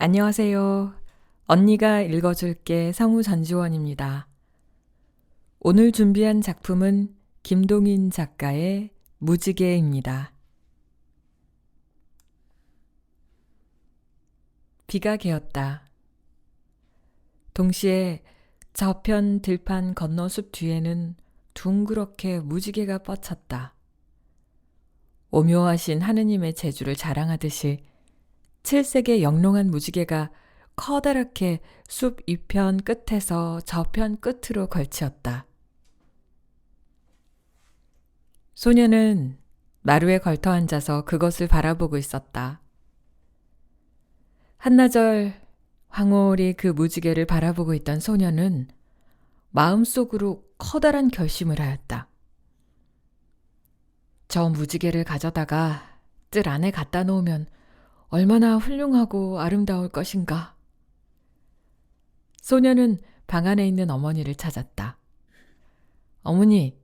안녕하세요. 언니가 읽어줄게 성우 전지원입니다. 오늘 준비한 작품은 김동인 작가의 무지개입니다. 비가 개었다. 동시에 저편 들판 건너 숲 뒤에는 둥그렇게 무지개가 뻗쳤다. 오묘하신 하느님의 재주를 자랑하듯이 칠색의 영롱한 무지개가 커다랗게 숲 이편 끝에서 저편 끝으로 걸치었다. 소녀는 마루에 걸터 앉아서 그것을 바라보고 있었다. 한나절 황홀히 그 무지개를 바라보고 있던 소녀는 마음속으로 커다란 결심을 하였다. 저 무지개를 가져다가 뜰 안에 갖다 놓으면 얼마나 훌륭하고 아름다울 것인가. 소녀는 방 안에 있는 어머니를 찾았다. 어머니,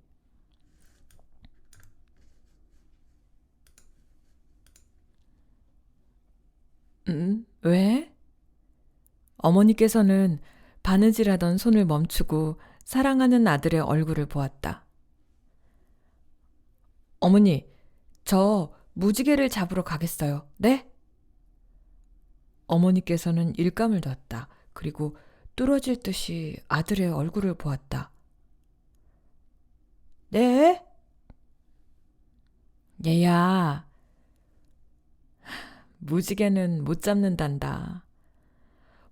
왜? 어머니께서는 바느질하던 손을 멈추고 사랑하는 아들의 얼굴을 보았다. 어머니, 저 무지개를 잡으러 가겠어요. 네? 어머니께서는 일감을 뒀다. 그리고 뚫어질 듯이 아들의 얼굴을 보았다. 네? 얘야, 무지개는 못 잡는단다.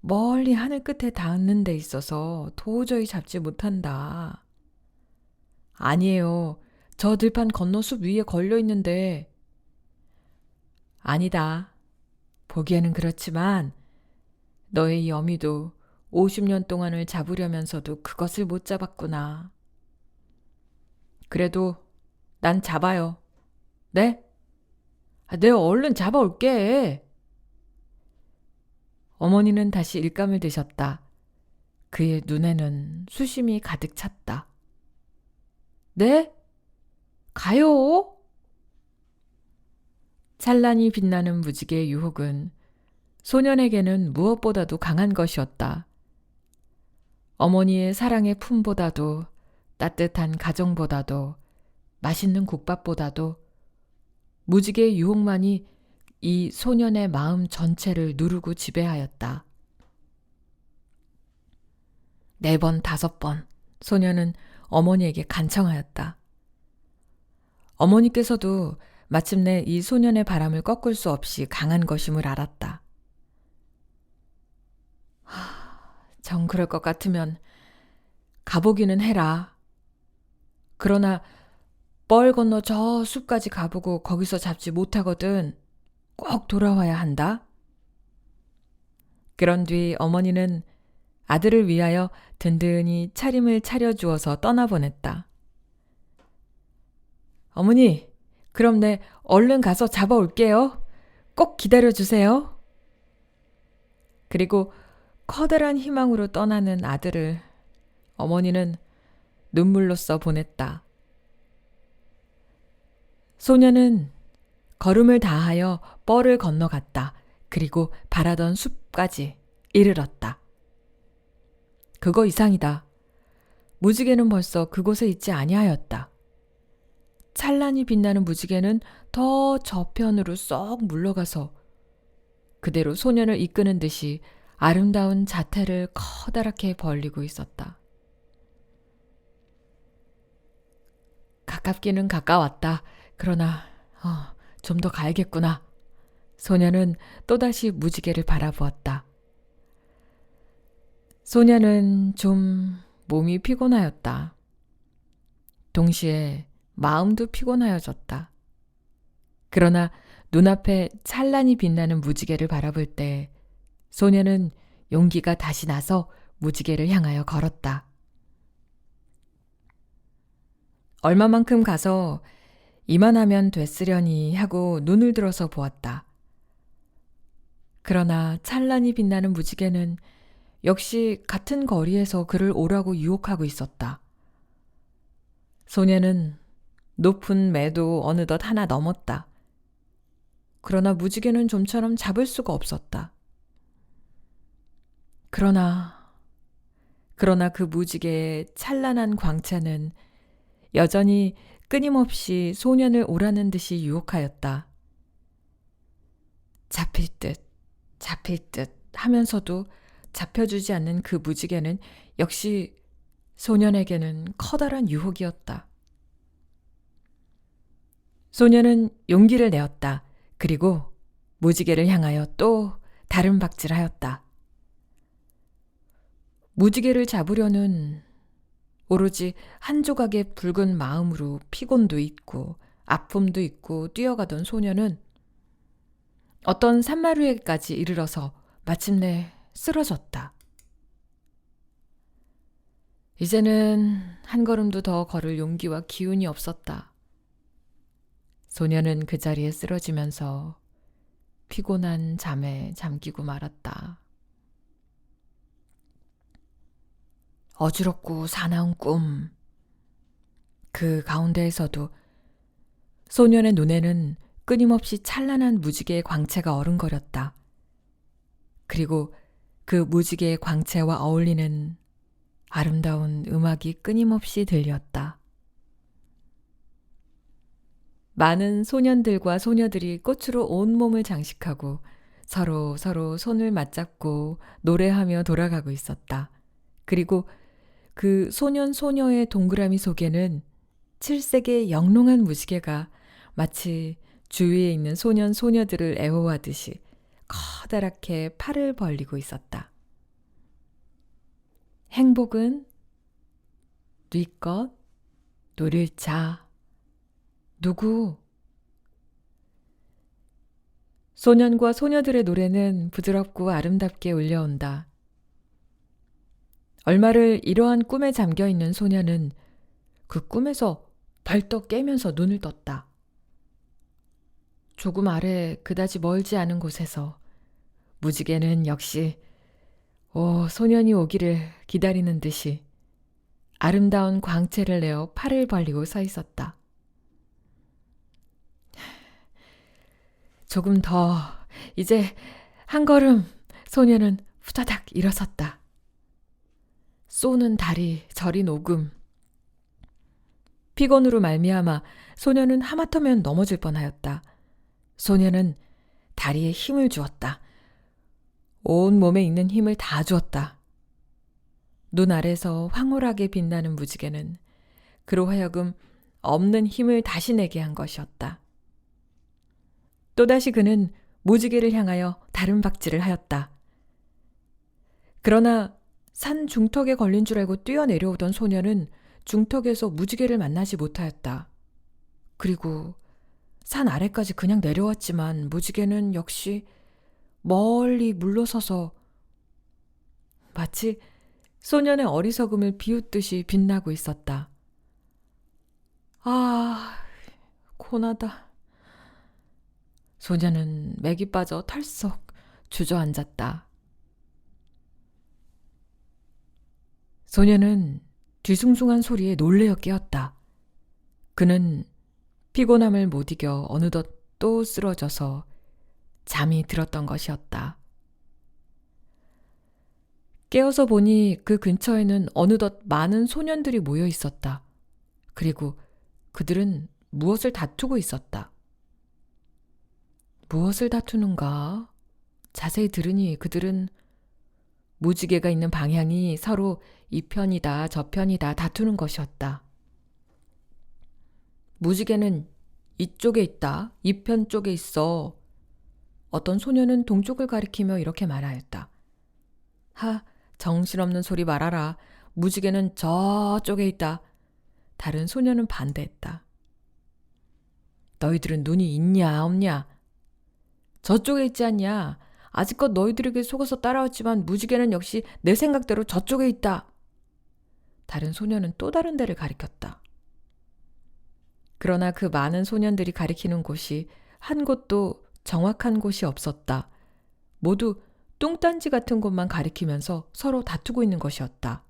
멀리 하늘 끝에 닿는 데 있어서 도저히 잡지 못한다. 아니에요. 저 들판 건너 숲 위에 걸려 있는데. 아니다. 보기에는 그렇지만 너의 이 어미도 50년 동안을 잡으려면서도 그것을 못 잡았구나. 그래도 난 잡아요. 네? 내가 얼른 잡아올게. 어머니는 다시 일감을 드셨다. 그의 눈에는 수심이 가득 찼다. 네? 가요? 찬란히 빛나는 무지개의 유혹은 소년에게는 무엇보다도 강한 것이었다. 어머니의 사랑의 품보다도 따뜻한 가정보다도 맛있는 국밥보다도 무지개의 유혹만이 이 소년의 마음 전체를 누르고 지배하였다. 4번, 5번 소년은 어머니에게 간청하였다. 어머니께서도 마침내 이 소년의 바람을 꺾을 수 없이 강한 것임을 알았다. 정 그럴 것 같으면 가보기는 해라. 그러나 뻘 건너 저 숲까지 가보고 거기서 잡지 못하거든 꼭 돌아와야 한다. 그런 뒤 어머니는 아들을 위하여 든든히 차림을 차려주어서 떠나보냈다. 어머니, 그럼 내 얼른 가서 잡아올게요. 꼭 기다려주세요. 그리고 커다란 희망으로 떠나는 아들을 어머니는 눈물로써 보냈다. 소녀는 걸음을 다하여 뻘을 건너갔다. 그리고 바라던 숲까지 이르렀다. 그거 이상이다. 무지개는 벌써 그곳에 있지 아니하였다. 찬란히 빛나는 무지개는 더 저편으로 쏙 물러가서 그대로 소년을 이끄는 듯이 아름다운 자태를 커다랗게 벌리고 있었다. 가깝기는 가까웠다. 그러나 좀 더 가야겠구나. 소녀는 또다시 무지개를 바라보았다. 소녀는 좀 몸이 피곤하였다. 동시에 마음도 피곤하여졌다. 그러나 눈앞에 찬란히 빛나는 무지개를 바라볼 때 소녀는 용기가 다시 나서 무지개를 향하여 걸었다. 얼마만큼 가서 이만하면 됐으려니 하고 눈을 들어서 보았다. 그러나 찬란히 빛나는 무지개는 역시 같은 거리에서 그를 오라고 유혹하고 있었다. 소녀는 높은 매도 어느덧 하나 넘었다. 그러나 무지개는 좀처럼 잡을 수가 없었다. 그러나 그 무지개의 찬란한 광채는 여전히 끊임없이 소년을 오라는 듯이 유혹하였다. 잡힐 듯 하면서도 잡혀주지 않는 그 무지개는 역시 소년에게는 커다란 유혹이었다. 소년은 용기를 내었다. 그리고 무지개를 향하여 또 다른 박질하였다. 무지개를 잡으려는 오로지 한 조각의 붉은 마음으로 피곤도 있고 아픔도 있고 뛰어가던 소년은 어떤 산마루에까지 이르러서 마침내 쓰러졌다. 이제는 한 걸음도 더 걸을 용기와 기운이 없었다. 소년은 그 자리에 쓰러지면서 피곤한 잠에 잠기고 말았다. 어지럽고 사나운 꿈. 그 가운데에서도 소년의 눈에는 끊임없이 찬란한 무지개의 광채가 어른거렸다. 그리고 그 무지개의 광채와 어울리는 아름다운 음악이 끊임없이 들렸다. 많은 소년들과 소녀들이 꽃으로 온몸을 장식하고 서로 손을 맞잡고 노래하며 돌아가고 있었다. 그리고 그 소년 소녀의 동그라미 속에는 7색의 영롱한 무지개가 마치 주위에 있는 소년 소녀들을 애호하듯이 커다랗게 팔을 벌리고 있었다. 행복은 네것 누릴 자 누구? 소년과 소녀들의 노래는 부드럽고 아름답게 울려온다. 얼마를 이러한 꿈에 잠겨있는 소년은 그 꿈에서 벌떡 깨면서 눈을 떴다. 조금 아래 그다지 멀지 않은 곳에서 무지개는 역시 소년이 오기를 기다리는 듯이 아름다운 광채를 내어 팔을 벌리고 서 있었다. 조금 더, 이제 한 걸음 소년은 후다닥 일어섰다. 쏘는 다리, 저린 오금. 피곤으로 말미암아 소년은 하마터면 넘어질 뻔하였다. 소년은 다리에 힘을 주었다. 온 몸에 있는 힘을 다 주었다. 눈 아래서 황홀하게 빛나는 무지개는 그로 하여금 없는 힘을 다시 내게 한 것이었다. 또다시 그는 무지개를 향하여 다른 박질을 하였다. 그러나 산 중턱에 걸린 줄 알고 뛰어내려오던 소년은 중턱에서 무지개를 만나지 못하였다. 그리고 산 아래까지 그냥 내려왔지만 무지개는 역시 멀리 물러서서 마치 소년의 어리석음을 비웃듯이 빛나고 있었다. 아, 고나다. 소년은 맥이 빠져 털썩 주저앉았다. 소년은 뒤숭숭한 소리에 놀래어 깨었다. 그는 피곤함을 못 이겨 어느덧 또 쓰러져서 잠이 들었던 것이었다. 깨어서 보니 그 근처에는 어느덧 많은 소년들이 모여 있었다. 그리고 그들은 무엇을 다투고 있었다. 무엇을 다투는가? 자세히 들으니 그들은 무지개가 있는 방향이 서로 이 편이다 저 편이다 다투는 것이었다. 무지개는 이쪽에 있다. 이 편 쪽에 있어. 어떤 소녀는 동쪽을 가리키며 이렇게 말하였다. 하, 정신없는 소리 말아라. 무지개는 저쪽에 있다. 다른 소녀는 반대했다. 너희들은 눈이 있냐 없냐? 저쪽에 있지 않냐? 아직껏 너희들에게 속아서 따라왔지만 무지개는 역시 내 생각대로 저쪽에 있다. 다른 소녀는 또 다른 데를 가리켰다. 그러나 그 많은 소년들이 가리키는 곳이 한 곳도 정확한 곳이 없었다. 모두 뚱딴지 같은 곳만 가리키면서 서로 다투고 있는 것이었다.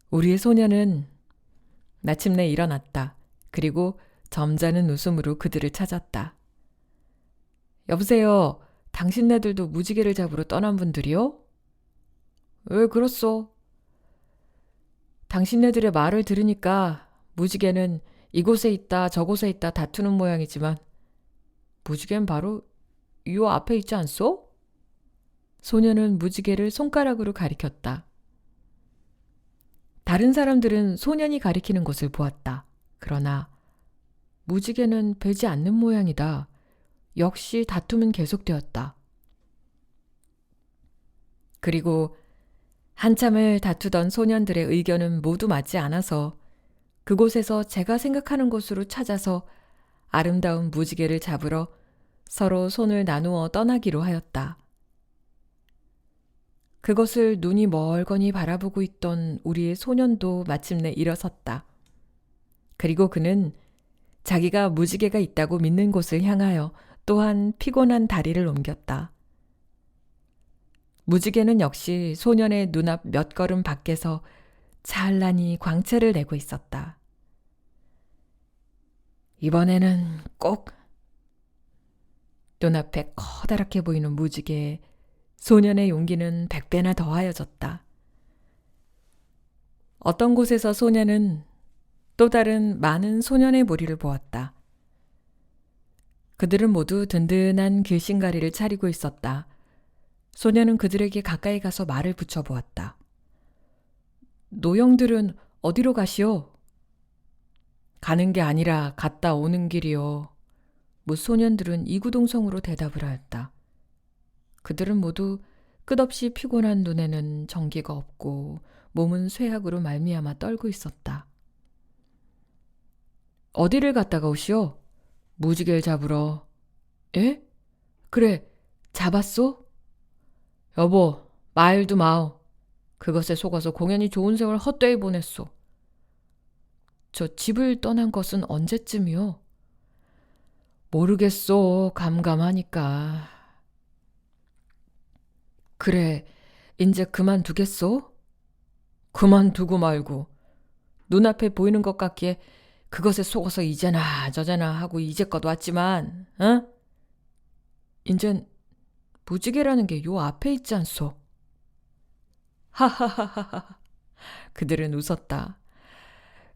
우리의 소년은 마침내 일어났다. 그리고 점잖은 웃음으로 그들을 찾았다. 여보세요. 당신네들도 무지개를 잡으러 떠난 분들이요? 왜 그렇소? 당신네들의 말을 들으니까 무지개는 이곳에 있다 저곳에 있다 다투는 모양이지만 무지개는 바로 요 앞에 있지 않소? 소녀는 무지개를 손가락으로 가리켰다. 다른 사람들은 소년이 가리키는 곳을 보았다. 그러나 무지개는 뵈지 않는 모양이다. 역시 다툼은 계속되었다. 그리고 한참을 다투던 소년들의 의견은 모두 맞지 않아서 그곳에서 제가 생각하는 곳으로 찾아서 아름다운 무지개를 잡으러 서로 손을 나누어 떠나기로 하였다. 그것을 눈이 멀거니 바라보고 있던 우리의 소년도 마침내 일어섰다. 그리고 그는 자기가 무지개가 있다고 믿는 곳을 향하여 또한 피곤한 다리를 옮겼다. 무지개는 역시 소년의 눈앞 몇 걸음 밖에서 찬란히 광채를 내고 있었다. 이번에는 꼭 눈앞에 커다랗게 보이는 무지개에 소년의 용기는 100배나 더하여졌다. 어떤 곳에서 소년은 또 다른 많은 소년의 무리를 보았다. 그들은 모두 든든한 길신가리를 차리고 있었다. 소년은 그들에게 가까이 가서 말을 붙여보았다. 노형들은 어디로 가시오? 가는 게 아니라 갔다 오는 길이요. 무소년들은 이구동성으로 대답을 하였다. 그들은 모두 끝없이 피곤한 눈에는 정기가 없고 몸은 쇠약으로 말미암아 떨고 있었다. 어디를 갔다가 오시오? 무지개를 잡으러. 에? 그래, 잡았소? 여보, 말도 마오. 그것에 속아서 공연히 좋은 세월 헛되이 보냈소. 저 집을 떠난 것은 언제쯤이요? 모르겠소. 감감하니까. 그래, 인제 그만두겠소? 그만두고 말고. 눈앞에 보이는 것 같기에 그것에 속아서 이제나 저제나 하고 이제껏 왔지만, 어? 인젠 무지개라는 게 요 앞에 있지 않소? 하하하하하. 그들은 웃었다.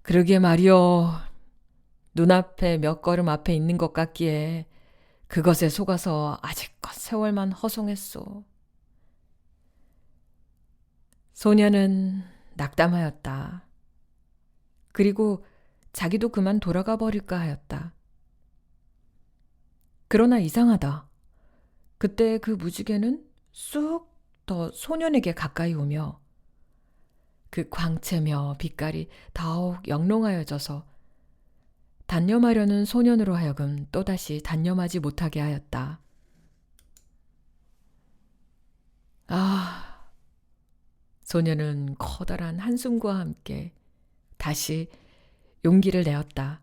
그러게 말이오. 눈앞에 몇 걸음 앞에 있는 것 같기에 그것에 속아서 아직껏 세월만 허송했소. 소녀는 낙담하였다. 그리고 자기도 그만 돌아가 버릴까 하였다. 그러나 이상하다. 그때 그 무지개는 쑥 더 소년에게 가까이 오며 그 광채며 빛깔이 더욱 영롱하여져서 단념하려는 소년으로 하여금 또다시 단념하지 못하게 하였다. 아, 소년은 커다란 한숨과 함께 다시 용기를 내었다.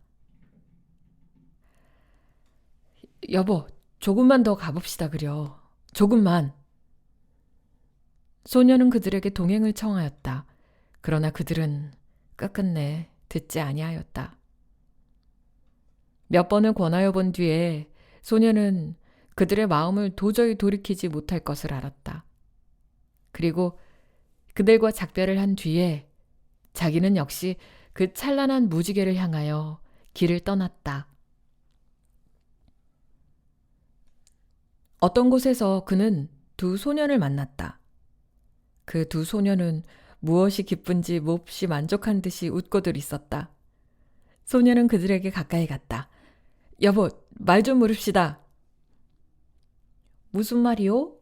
여보, 조금만 더 가봅시다 그려. 조금만. 소년은 그들에게 동행을 청하였다. 그러나 그들은 끝끝내 듣지 아니하였다. 몇 번을 권하여 본 뒤에 소년은 그들의 마음을 도저히 돌이키지 못할 것을 알았다. 그리고 그들과 작별을 한 뒤에 자기는 역시 그 찬란한 무지개를 향하여 길을 떠났다. 어떤 곳에서 그는 두 소년을 만났다. 그 두 소년은 무엇이 기쁜지 몹시 만족한 듯이 웃고들 있었다. 소년은 그들에게 가까이 갔다. 여보, 말 좀 물읍시다. 무슨 말이요?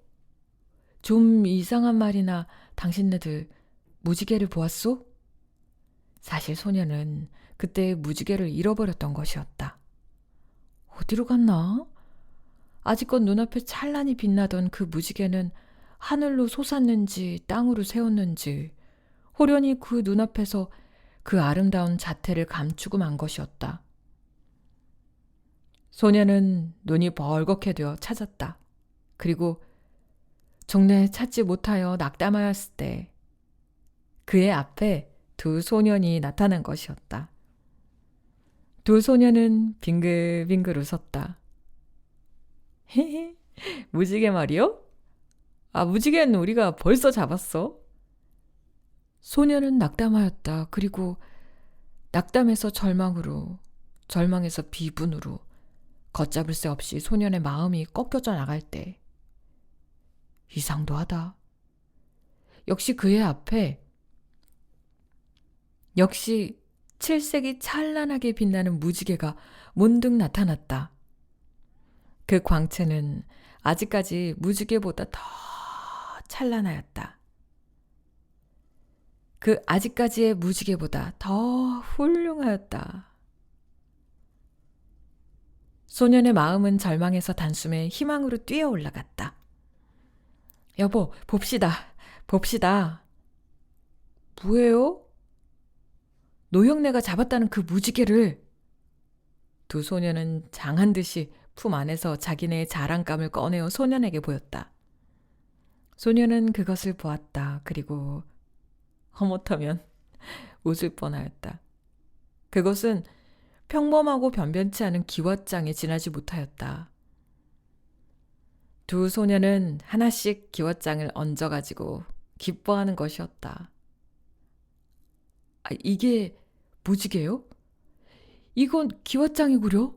좀 이상한 말이나 당신네들 무지개를 보았소? 사실 소년은 그때 무지개를 잃어버렸던 것이었다. 어디로 갔나? 아직껏 눈앞에 찬란히 빛나던 그 무지개는 하늘로 솟았는지 땅으로 새었는지 호련히 그 눈앞에서 그 아름다운 자태를 감추고 만 것이었다. 소녀는 눈이 벌겋게 되어 찾았다. 그리고 종래 찾지 못하여 낙담하였을 때 그의 앞에 두 소년이 나타난 것이었다. 두 소년은 빙글빙글 웃었다. 헤헤, 무지개 말이요? 아, 무지개는 우리가 벌써 잡았어. 소녀는 낙담하였다. 그리고 낙담에서 절망으로, 절망에서 비분으로 걷잡을 새 없이 소년의 마음이 꺾여져 나갈 때 이상도 하다. 역시 그의 앞에 역시 칠색이 찬란하게 빛나는 무지개가 문득 나타났다. 그 광채는 아직까지 무지개보다 더 찬란하였다. 그 아직까지의 무지개보다 더 훌륭하였다. 소년의 마음은 절망에서 단숨에 희망으로 뛰어 올라갔다. 여보, 봅시다. 봅시다. 뭐예요? 노형네가 잡았다는 그 무지개를. 두 소년은 장한 듯이 품 안에서 자기네의 자랑감을 꺼내어 소년에게 보였다. 소년은 그것을 보았다. 그리고 허못하면 웃을 뻔하였다. 그것은 평범하고 변변치 않은 기왓장에 지나지 못하였다. 두 소년은 하나씩 기왓장을 얹어가지고 기뻐하는 것이었다. 아, 이게 무지개요? 이건 기왓장이구려?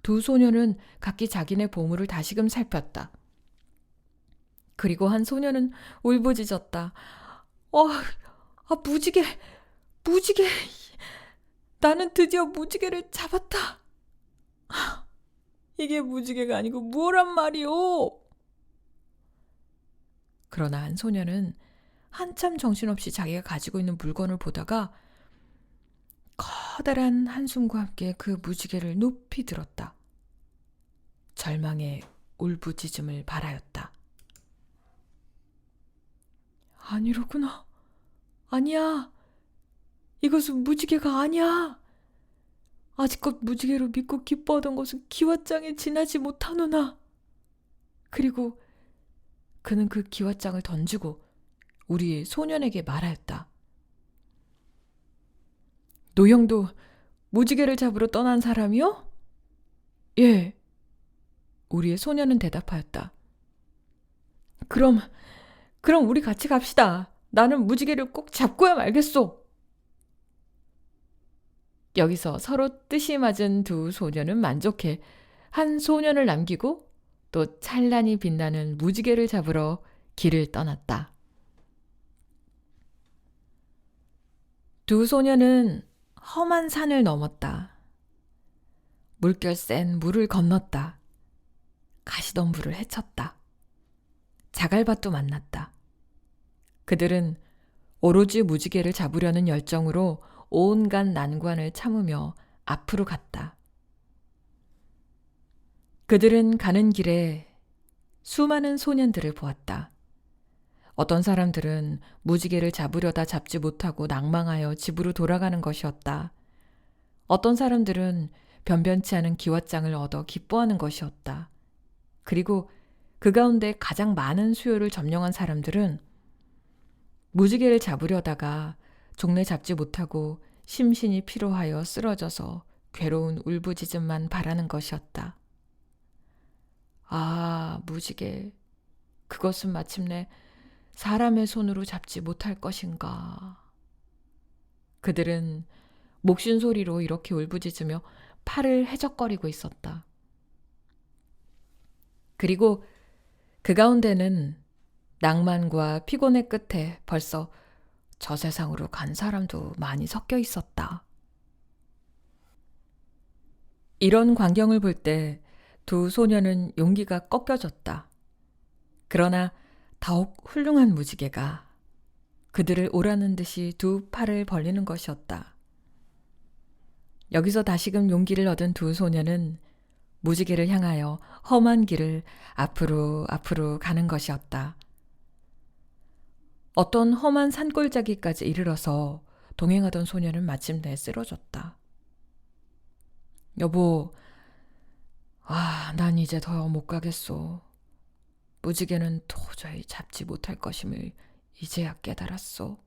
두 소년은 각기 자기네 보물을 다시금 살폈다. 그리고 한 소년은 울부짖었다. 무지개, 무지개. 나는 드디어 무지개를 잡았다. 이게 무지개가 아니고 뭐란 말이오? 그러나 한 소년은 한참 정신없이 자기가 가지고 있는 물건을 보다가 커다란 한숨과 함께 그 무지개를 높이 들었다. 절망의 울부짖음을 발하였다. 아니로구나. 아니야. 이것은 무지개가 아니야. 아직껏 무지개로 믿고 기뻐하던 것은 기왓장에 지나지 못하노나. 그리고 그는 그 기왓장을 던지고 우리 소년에게 말하였다. 노형도 무지개를 잡으러 떠난 사람이요? 예. 우리의 소년은 대답하였다. 그럼 우리 같이 갑시다. 나는 무지개를 꼭 잡고야 말겠소. 여기서 서로 뜻이 맞은 두 소년은 만족해 한 소년을 남기고 또 찬란히 빛나는 무지개를 잡으러 길을 떠났다. 두 소년은 험한 산을 넘었다. 물결 센 물을 건넜다. 가시덤불을 헤쳤다. 자갈밭도 만났다. 그들은 오로지 무지개를 잡으려는 열정으로 온갖 난관을 참으며 앞으로 갔다. 그들은 가는 길에 수많은 소년들을 보았다. 어떤 사람들은 무지개를 잡으려다 잡지 못하고 낭망하여 집으로 돌아가는 것이었다. 어떤 사람들은 변변치 않은 기왓장을 얻어 기뻐하는 것이었다. 그리고 그 가운데 가장 많은 수요를 점령한 사람들은 무지개를 잡으려다가 종래 잡지 못하고 심신이 피로하여 쓰러져서 괴로운 울부짖음만 바라는 것이었다. 아, 무지개. 그것은 마침내 사람의 손으로 잡지 못할 것인가. 그들은 목신 소리로 이렇게 울부짖으며 팔을 해적거리고 있었다. 그리고 그 가운데는 낭만과 피곤의 끝에 벌써 저 세상으로 간 사람도 많이 섞여 있었다. 이런 광경을 볼 때 두 소녀는 용기가 꺾여졌다. 그러나 더욱 훌륭한 무지개가 그들을 오라는 듯이 두 팔을 벌리는 것이었다. 여기서 다시금 용기를 얻은 두 소녀는 무지개를 향하여 험한 길을 앞으로 가는 것이었다. 어떤 험한 산골짜기까지 이르러서 동행하던 소녀는 마침내 쓰러졌다. 여보, 난 이제 더 못 가겠소. 무지개는 도저히 잡지 못할 것임을 이제야 깨달았소.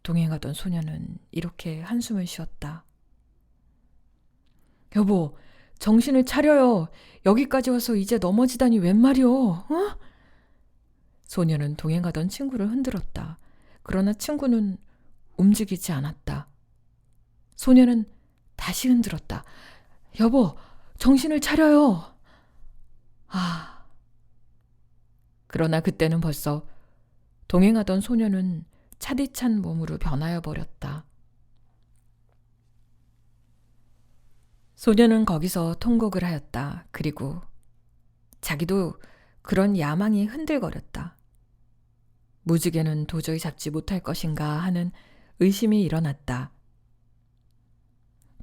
동행하던 소녀는 이렇게 한숨을 쉬었다. 여보, 정신을 차려요. 여기까지 와서 이제 넘어지다니 웬 말이오? 어? 소녀는 동행하던 친구를 흔들었다. 그러나 친구는 움직이지 않았다. 소녀는 다시 흔들었다. 여보, 정신을 차려요. 아. 그러나 그때는 벌써 동행하던 소녀는 차디찬 몸으로 변하여 버렸다. 소녀는 거기서 통곡을 하였다. 그리고 자기도 그런 야망이 흔들거렸다. 무지개는 도저히 잡지 못할 것인가 하는 의심이 일어났다.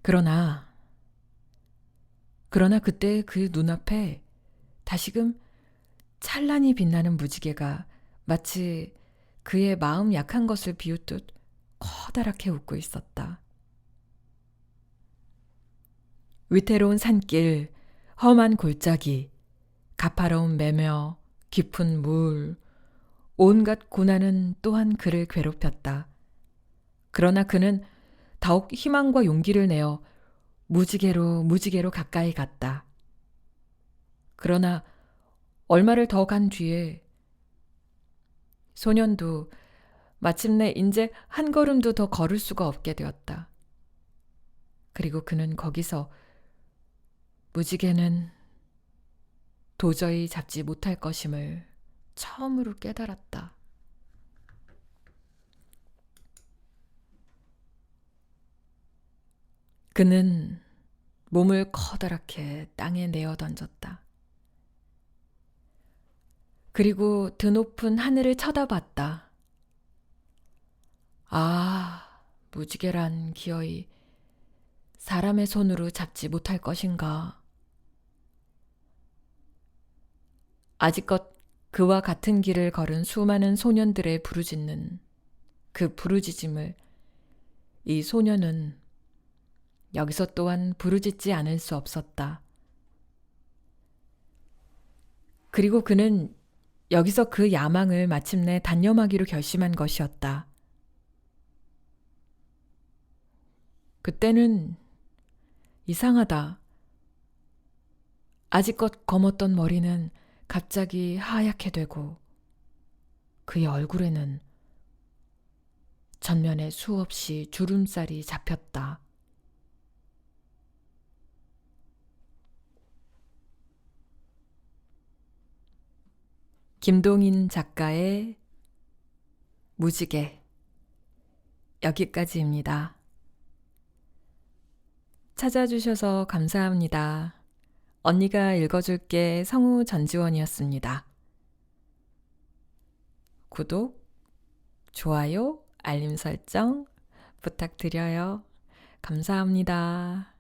그러나 그때 그 눈앞에 다시금 찬란히 빛나는 무지개가 마치 그의 마음 약한 것을 비웃듯 커다랗게 웃고 있었다. 위태로운 산길, 험한 골짜기, 가파로운 매며, 깊은 물, 온갖 고난은 또한 그를 괴롭혔다. 그러나 그는 더욱 희망과 용기를 내어 무지개로 가까이 갔다. 그러나 얼마를 더 간 뒤에 소년도 마침내 이제 한 걸음도 더 걸을 수가 없게 되었다. 그리고 그는 거기서 무지개는 도저히 잡지 못할 것임을 처음으로 깨달았다. 그는 몸을 커다랗게 땅에 내어 던졌다. 그리고 드높은 하늘을 쳐다봤다. 아, 무지개란 기어이 사람의 손으로 잡지 못할 것인가. 아직껏 그와 같은 길을 걸은 수많은 소년들의 부르짖는 그 부르짖음을 이 소년은 여기서 또한 부르짖지 않을 수 없었다. 그리고 그는 여기서 그 야망을 마침내 단념하기로 결심한 것이었다. 그때는 이상하다. 아직껏 검었던 머리는 갑자기 하얗게 되고 그의 얼굴에는 전면에 수없이 주름살이 잡혔다. 김동인 작가의 무지개 여기까지입니다. 찾아주셔서 감사합니다. 언니가 읽어줄게 성우 전지원이었습니다. 구독, 좋아요, 알림 설정 부탁드려요. 감사합니다.